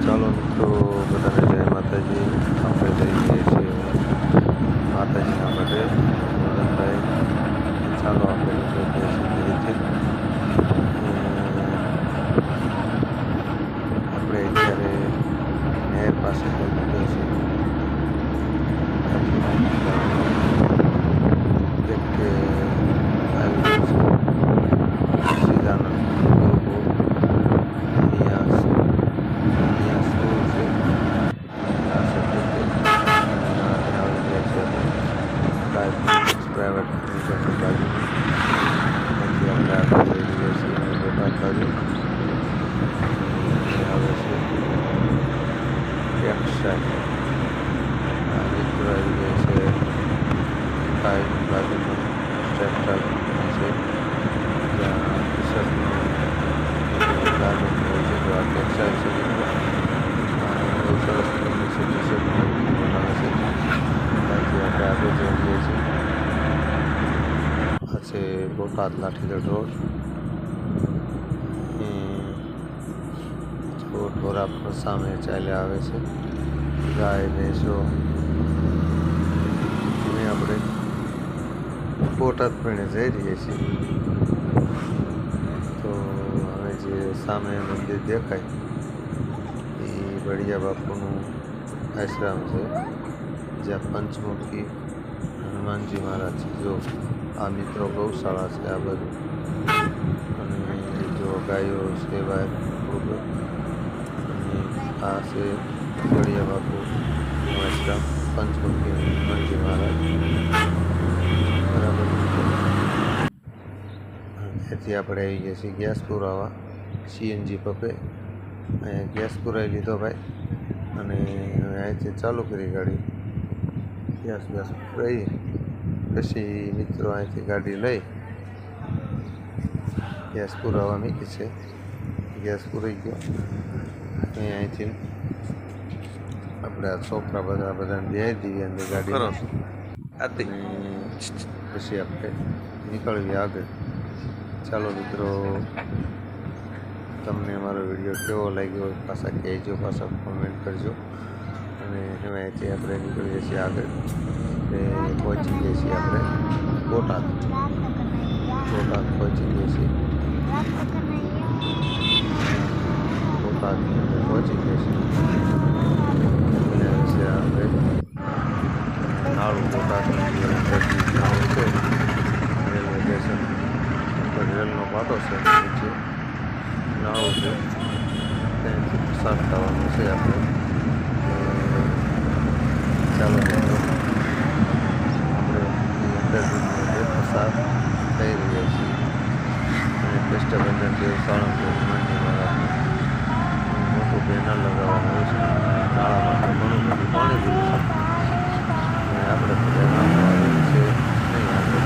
ચાલો મિત્રો, બધાને જય માતાજી. આપણે જઈ જઈએ છીએ માતાજીના મઢે મદનભાઈ. ચાલો આપણે નીકળી જઈએ છીએ ઘરેથી. આપણે અત્યારે નહેર પાસે પહોંચી ગયા છીએ. એક આવી ગયું છે સિદ્ધાનંદ ગુરુકુળ. અહીંયા શું છે આ આવી ગયા છે પ્રાઇવેટ લિમિટેડની બાજુ. ત્યાંથી આપણે આગળ જઈ રહ્યા છીએ બોટાદ બાજુ. આવે છે ટેક્સટાઇલ. આ મિત્રો આવી ગયા છે કાયની બાજુમાં ટેક્સટાઇલ છે. ત્યાં ટી શર્ટનું ગાર્મેન્ટ હોય છે. તો આ ટેક્સટાઇલ છે મિત્રો. બહુ સરસ મજાની છે ટી શર્ટનું બનાવે છે. ત્યાંથી આપણે આગળ જઈ રહ્યા છીએ. આ છે બોટાદ લાઠીગઢ રોડ. ઢોરા પણ સામે ચાલ્યા આવે છે. ગાય ભેંસો. અને આપણે બોટાદ પણ જઈ રહીએ છીએ. તો હવે જે સામે મંદિર દેખાય એ બળિયા બાપુનું આશ્રમ છે, જ્યાં પંચમુખી હનુમાનજી મહારાજ છે. જો આ મિત્રો ગૌશાળા છે આ બધું. અને જો ગાયો છે બહાર ખૂબ. આ છે બળિયા બાપુનું આશ્રમ પંચમુખી હનુમાનજી મહારાજ. બરાબર. ત્યાંથી આપણે આવી ગયા છીએ ગેસ પુરાવા સીએનજી પંપે. અહીંયા ગેસ પુરાવી લીધો ભાઈ, અને અહીંથી ચાલુ કરી ગાડી. ગેસ પુરાવી પછી મિત્રો અહીંથી ગાડી લઈ ગેસ પુરાવા મૂકી છે. ગેસ પૂરાઈ ગયો. અહીંથી આપણે આ છોકરા બધાને બેસી દઈએ અંદર ગાડી. પછી આપણે નીકળીએ આગળ. ચાલો મિત્રો, તમને અમારો વિડીયો કેવો લાગ્યો પાછા કહેજો, પાછા કોમેન્ટ કરજો. અને અહીંથી આપણે નીકળીએ છીએ આગળ. પહોંચી ગઈએ છીએ આપણે બોટાદ. પહોંચી ગઈએ છીએ બોટાદની અંદર પહોંચી ગયા છીએ. છે આપણે નાળું બોટાદનું જે નાળું છે રેલવે સ્ટેશન ઉપર રેલનો પાટો છે, નીચે નાળું છે. ત્યાંથી પસાર થવાનું છે આપણે. ચાલો મિત્રો, આપણે અંદર પસાર થઈ રહ્યા છીએ. અને કષ્ટભંજન દેવ સાળંગપુર હનુમાનજી મહારાજનું મોટું બેનર લગાવવામાં આવ્યું છે. નાળામાં તો ઘણું બધું પાણી પીવું છે. અને આપણે બધા આવેલું છે નહીં. આપણે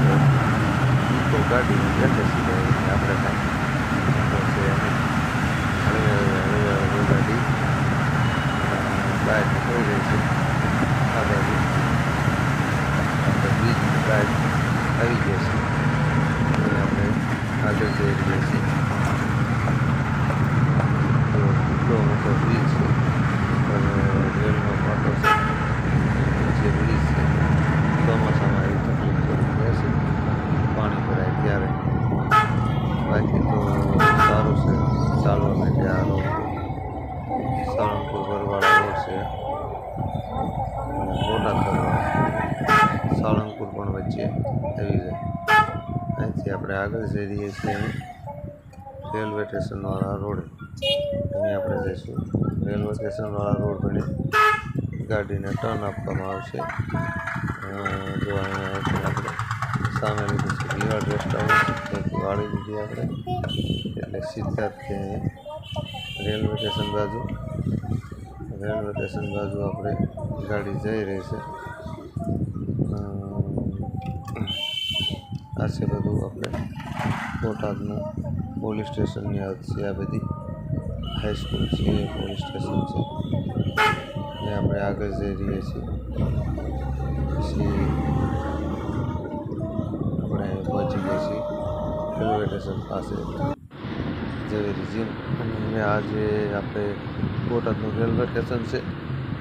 તો ગાડીમાં બેઠે છીએ. આપણે કાંઈ છે નહીં. હવે ગાડી બહાર નીકળી રહી છે. આ બાજુ આપણે બ્રિજની બહાર આવી ગયા છીએ. અને આપણે આગળ જઈ રહ્યા છીએ. તો કેટલો મોટો બ્રિજ છે. રેલનો પાટો છે, જે બ્રિજ છે. ચોમાસામાં એવી તકલીફ થોડી રહેશે પાણી ભરાય ત્યારે. બાકી તો સારું છે ચાલવા માટે. આ રોડ સાળંગપુર બરવાળા રોડ છે. બોટાદ બરવાળા સાળંગપુર પણ વચ્ચે આવી જાય. અહીંથી આપણે આગળ જઈ રહીએ છીએ રેલવે સ્ટેશનવાળા રોડે. અહીં આપણે જઈશું. રેલવે સ્ટેશનવાળા રોડ બની ગાડીને ટર્ન આપવામાં આવશે. જો અહીંયા આપણે સામે લીધું છે વિરાટ રેસ્ટોરન્ટ. ત્યાંથી વાળી લીધી આપણે, એટલે સીધા જ રેલવે સ્ટેશન બાજુ આપણે ગાડી જઈ રહી છે. આ છે બધું આપણે બોટાદનું પોલીસ સ્ટેશનની યાદ છે. આ બધી હાઈસ્કૂલ છે, પોલીસ સ્ટેશન છે. ને આપણે આગળ જઈ રહીએ છીએ. પછી આપણે પહોંચી ગયા છીએ રેલવે સ્ટેશન પાસે ઝવેરી જીમ. અને આજે આપણે બોટાદનું રેલવે સ્ટેશન છે.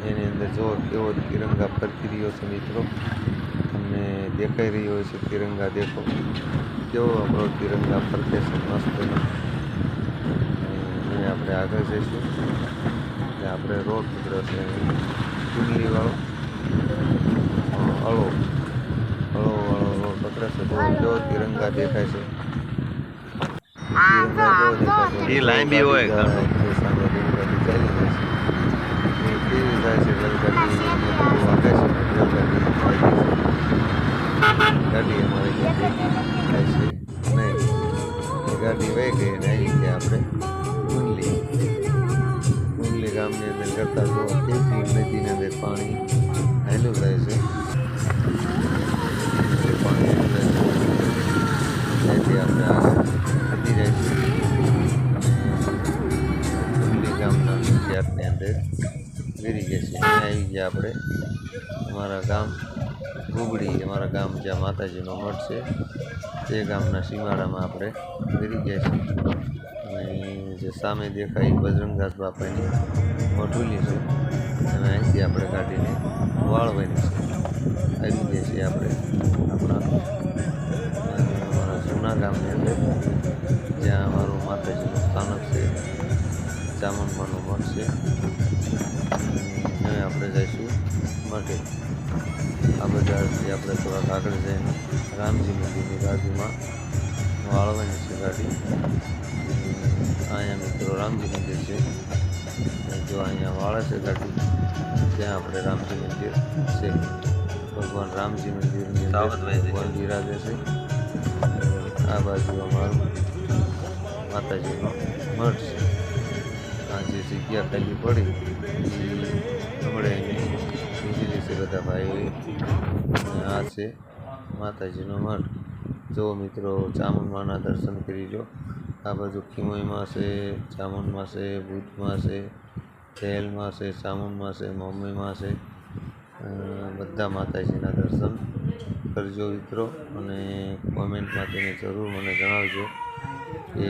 એની અંદર જો કેવો તિરંગા ફરકી રહ્યો છે મિત્રો, તમને દેખાઈ રહ્યો છે તિરંગા. દેખો કેવો આપણો તિરંગા ફરકે છે મસ્ત. હવે આપણે આગળ જઈશું. આપણે રોડ પકડ્યો છે ચૂંટણીવાળો હળો વાળો રોડ પકડે છે. તો કેવો તિરંગા દેખાય છે. એ લાંબી હોય સામે રેલગાડી ચાલી જાય છે. કેવી જાય છે રેલગાડી, વાગે છે રેલગાડી ગાડી અમારી થાય છે નહીં. એ ગાડી વહી ગઈ અને આવી ગયા આપણે કુંડલી ગામની અંદર કરતા જો કેવી નદીની અંદર પાણી હાલ્યું જાય છે. પાણી હાલ્યું જાય છે ત્યાંથી આપણે આગળ વધી જાય છે. કુંડલી ગામના વિદ્યાર્થની અંદર ગીરી ગયા છે. અહીંયા આવી ગયા આપણે અમારા ગામ ગુબડી, અમારા ગામ જ્યાં માતાજીનો મઠ છે તે ગામના સીમાડામાં આપણે ગીરી ગયા છીએ. અને જે સામે દેખાય બજરંગદાસ બાપાની મઠુલી છે. અને અહીંથી આપણે ગાડીને વાળવાની છે. આવી ગયા છીએ આપણે અમારા જૂના ગામની અંદર જ્યાં અમારું માતાજીનું સ્થાનક છે, ચામુંડમાનું મઠ છે. હવે આપણે જઈશું મઠે. આ બજારથી આપણે થોડાક આગળ જઈને રામજી મંદિરની બાજુમાં વાળવાની છે ગાડી. અહીંયા મિત્રો રામજી મંદિર છે. જો અહીંયા વાળે છે ગાડી ત્યાં આપણે રામજી મંદિર છે. ભગવાન રામજી મંદિરની અંદર ભગવાન બિરાજે છે. આ બાજુ અમારું માતાજીનો મઠ છે. આ જે જગ્યા ખાલી પડી હમણે એની લીધેલી છે બધા ભાઈઓએ. આ છે માતાજીનો મઠ. જો મિત્રો ચામુંડમાના દર્શન કરી લો. આ બાજુ ખીમોઈમાં છે, ચામુંડમાં છે, ભુજમાં છે, થેલમાં છે, ચામુંડમાં છે, મુંબઈમાં છે. બધા માતાજીના દર્શન કરજો મિત્રો. અને કોમેન્ટમાં તેને જરૂર મને જણાવજો કે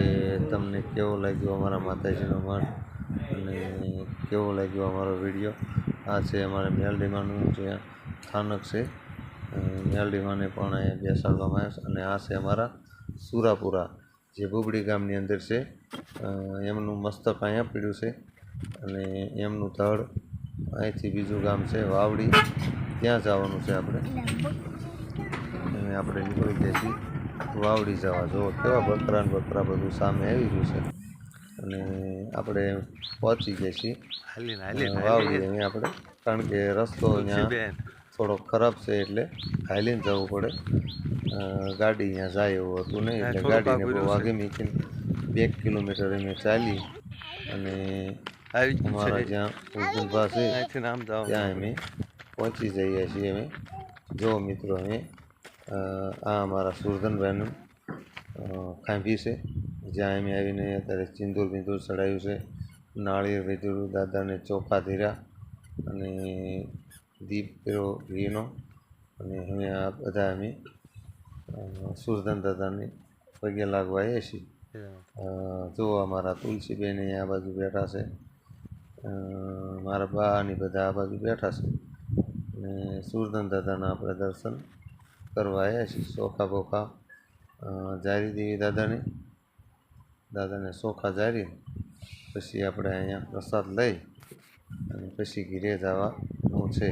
તમને કેવો લાગ્યો અમારા માતાજીનો મઠ અને કેવો લાગ્યો અમારો વિડીયો. આ છે અમારે મેલડીમાનું જ્યાં સ્થાનક છે. મેલડીમાને પણ અહીંયા બેસાડવામાં આવ્યા છે. અને આ છે અમારા સુરાપુરા જે બુબડી ગામની અંદર છે. એમનું મસ્તક અહીંયા પીડ્યું છે. અને એમનું ધડ અહીંથી બીજું ગામ છે વાવડી, ત્યાં જવાનું છે આપણે. અને આપણે નીકળી ગયા છીએ વાવડી જવા. જો કેવા બકરા બધું સામે આવી ગયું છે. અને આપણે પહોંચી ગયા છીએ વાવડી. અહીંયા આપણે કારણ કે રસ્તો અહીંયા થોડો ખરાબ છે એટલે હાલીને જવું પડે. ગાડી અહીંયા જાય એવું હતું નહીં એટલે ગાડીને બહુ વાગે મૂકીને 2 કિલોમીટર અમે ચાલી અને અમારા જ્યાં ઉજ્જૈનભા છે ત્યાં અમે પહોંચી જઈએ છીએ. અમે જો મિત્રો અમે આ અમારા સુરધનભાઈનું ખાંભી છે જ્યાં અમે આવીને અત્યારે સિંદૂર બિંદૂર ચડાવ્યું છે, નાળિયેર વિધું, દાદાને ચોખા ધીરા અને દીપ કર્યો ઘીનો. અને અમે આ બધા અમે સુરધન દાદાને પગે લાગવા આવ્યા છીએ. જો અમારા તુલસીબેન આ બાજુ બેઠા છે, મારા બા અને બધા આ બાજુ બેઠા છે. અને સુરધન દાદાના આપણે દર્શન કરવા આવ્યા છીએ. ચોખા બોખા જારી દેવી દાદાને ચોખા જારી પછી આપણે અહીંયા પ્રસાદ લઈ અને પછી ઘીરે જવાનું છે.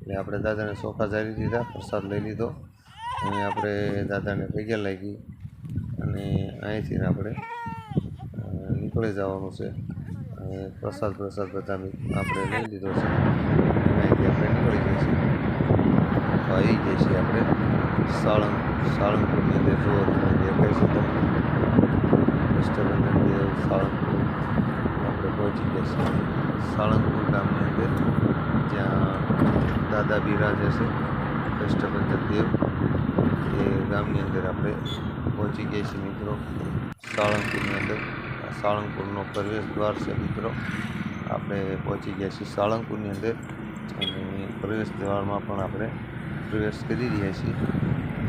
એટલે આપણે દાદાને ચોખા જારી દીધા, પ્રસાદ લઈ લીધો. અને આપણે દાદાને પગે લાગી અને અહીંથી આપણે નીકળી જવાનું છે. પ્રસાદ બધા આપણે લઈ લીધો છે. અહીંથી આપણે નીકળી ગયા છીએ. તો આવી ગયા છીએ આપણે સાળંગપુરની અંદર. જો તમે દેખાય છે તમને કષ્ટબંધન દેવ સાળંગપુર આપણે પહોંચી ગયા છીએ. સાળંગપુર ગામની અંદર જ્યાં દાદા બિરાજે છે કષ્ટબંધન દેવ, એ ગામની અંદર આપણે પહોંચી ગયા છીએ મિત્રો. સાળંગપુરની અંદર સાળંગપુરનો પ્રવેશ દ્વાર છે મિત્રો. આપણે પહોંચી ગયા છીએ સાળંગપુરની અંદર અને પ્રવેશ દ્વારમાં પણ આપણે પ્રવેશ કરી રહ્યા છીએ.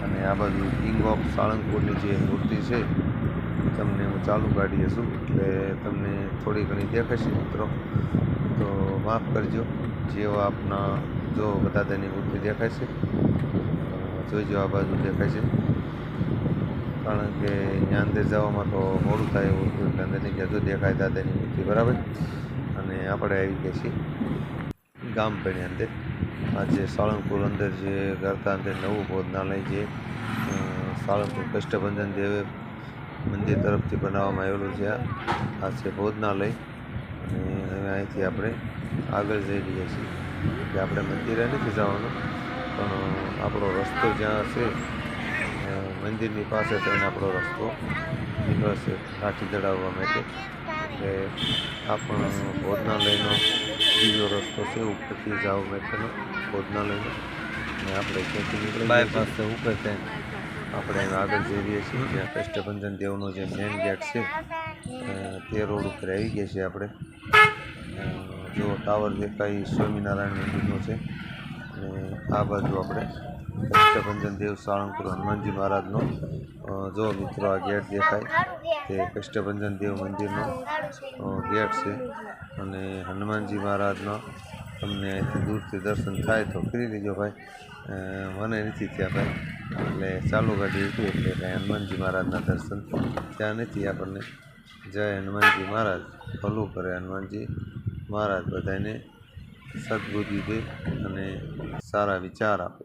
અને આ બાજુ કિંગ ઓફ સાળંગપુરની જે મૂર્તિ છે તમને હું ચાલુ ગાડીએ છું એટલે તમને થોડી ઘણી દેખાશે મિત્રો, તો માફ કરજો. જેવો આપના જો દાદાની મૂર્તિ દેખાય છે, જોઈજો આ બાજુ દેખાય છે, કારણ કે અહીંયા અંદર જવામાં તો મોડું થાય એવું હતું એટલે અંદરની ગયા જો દેખાય દાદાની મૂર્તિ બરાબર. અને આપણે આવી ગયા છીએ ગામ પેણી અંદર. આજે સાળંગપુર અંદર જે કરતા અંદર નવું ભોજનાલય જે સાળંગપુર કષ્ટભંજન દેવ મંદિર તરફથી બનાવવામાં આવેલું છે. આ છે ભોજનાલય અને હવે અહીંથી આપણે આગળ જઈ રહ્યા છીએ. એટલે આપણે મંદિરે નથી જવાનું, પણ આપણો રસ્તો જ્યાં છે મંદિરની પાસે થઈને આપણો રસ્તો નીકળશે કાઠી ચડાવવા માટે. એટલે આ પણ ભોજનાલયનો બીજો રસ્તો છે ઉપરથી જવા માટેનો ભોજનાલયનો. અને આપણે ક્યાંથી નીકળી બાયપાસ ઉપર થઈને આપણે આગળ જઈ રહીએ છીએ. જ્યાં કષ્ટભંજન દેવનો જે મેઇન ગેટ છે તે રોડ ઉપર આવી ગયા છીએ આપણે. જો ટાવર દેખાય સ્વામિનારાયણ મંદિરનો છે અને આ બાજુ આપણે કષ્ટભંજન દેવ સાળંગપુર હનુમાનજી મહારાજનો જો મિત્રો આ ગેટ દેખાય તે કષ્ટભંજન દેવ મંદિરનો ગેટ છે. અને હનુમાનજી મહારાજનો તમને અહીંથી દૂરથી દર્શન થાય તો કરી લેજો ભાઈ, મને નથી થયા ભાઈ. એટલે ચાલુ ગાડી ઉતરી એટલે કાંઈ હનુમાનજી મહારાજના દર્શન ત્યાં નથી આપણને. જય હનુમાનજી મહારાજ, ભલું કરે હનુમાનજી મહારાજ, બધાને સદબુદ્ધિ દે અને સારા વિચાર આપે.